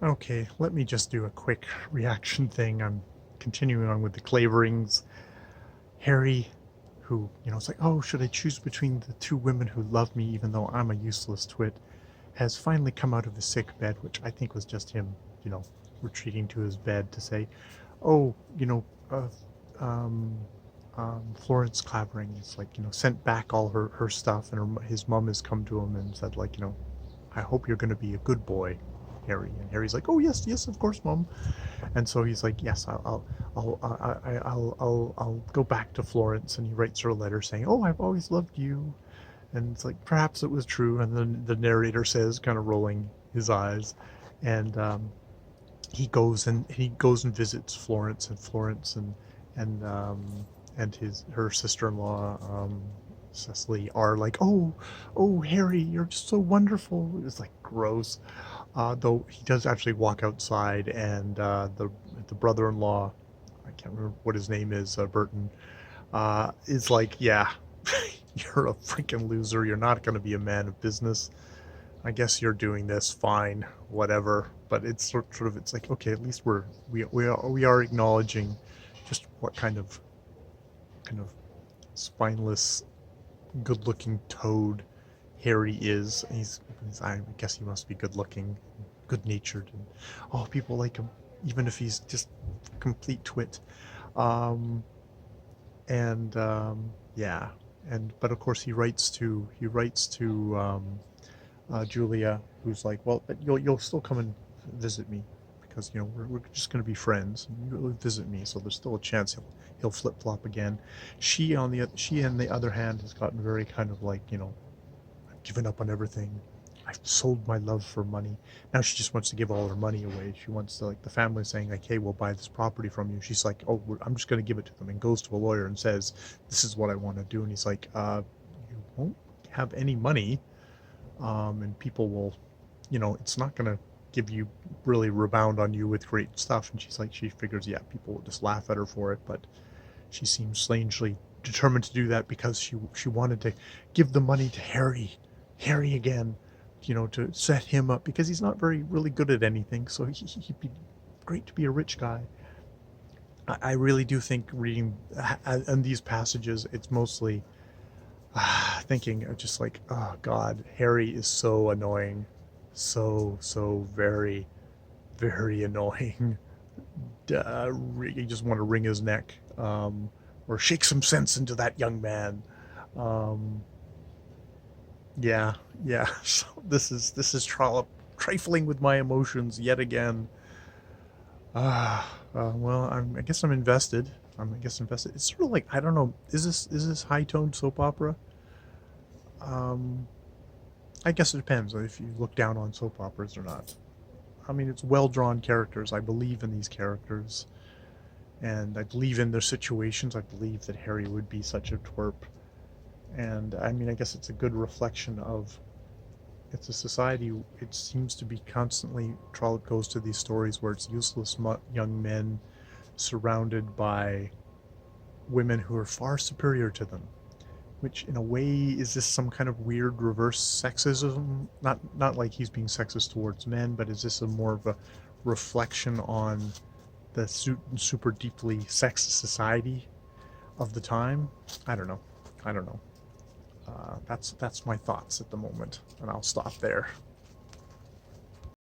Okay, let me just do a quick reaction thing. I'm continuing on with the Clvrngs. Harry, who, it's like, oh, should I choose between the two women who love me even though I'm a useless twit, has finally come out of his sick bed, which I think was just him, you know, retreating to his bed to say, oh, um, Florence Clavering is like, sent back all her stuff, and his mom has come to him and said, like, I hope you're going to be a good boy, Harry. And Harry's like, oh yes, yes, of course, mom. And so he's like, yes, I'll go back to Florence. And he writes her a letter saying, oh, I've always loved you. And it's like, perhaps it was true. And then the narrator says, kind of rolling his eyes, and he goes and visits Florence, and her sister-in-law, Cecily, are like, oh, Harry, you're just so wonderful. It's like gross. Though he does actually walk outside, and the brother-in-law, I can't remember what his name is, Burton, is like, yeah, you're a freaking loser. You're not going to be a man of business. I guess you're doing this fine, whatever. But it's it's like, okay, at least we are acknowledging just what kind of spineless, good-looking toad Harry is. I guess he must be good-looking, good-natured, and oh, people like him, even if he's just complete twit. Um, and yeah, and but of course he writes to Julia, who's like, well, but you'll still come and visit me because we're just going to be friends. And you'll visit me, so there's still a chance he'll flip flop again. She, on the other hand, has gotten very kind of like, I've given up on everything. I've sold my love for money. Now she just wants to give all her money away. She wants to, like, the family saying, like, hey, we'll buy this property from you. She's like, oh, I'm just going to give it to them, and goes to a lawyer and says, this is what I want to do. And he's like, you won't have any money, and people will, it's not going to give you really rebound on you with great stuff. And she's like, she figures, yeah, people will just laugh at her for it, but she seems strangely determined to do that because she wanted to give the money to Harry again, to set him up because he's not very really good at anything. So he'd be great to be a rich guy. I really do think reading in these passages, it's mostly thinking of just like, oh God, Harry is so annoying, so very very annoying. You just want to wring his neck, or shake some sense into that young man. Um, yeah, yeah. So this is trifling with my emotions yet again. Well, I guess I'm invested. I guess invested. It's sort of like, I don't know. Is this high toned soap opera? Um, I guess it depends if you look down on soap operas or not. I mean, it's well drawn characters. I believe in these characters, and I believe in their situations. I believe that Harry would be such a twerp, and I mean, I guess it's a good reflection of, it's a society. It seems to be constantly, Trollope goes to these stories where it's useless young men surrounded by women who are far superior to them, which in a way, is this some kind of weird reverse sexism? Not like he's being sexist towards men, but is this a more of a reflection on the super deeply sexist society of the time? I don't know. I don't know. That's my thoughts at the moment, and I'll stop there.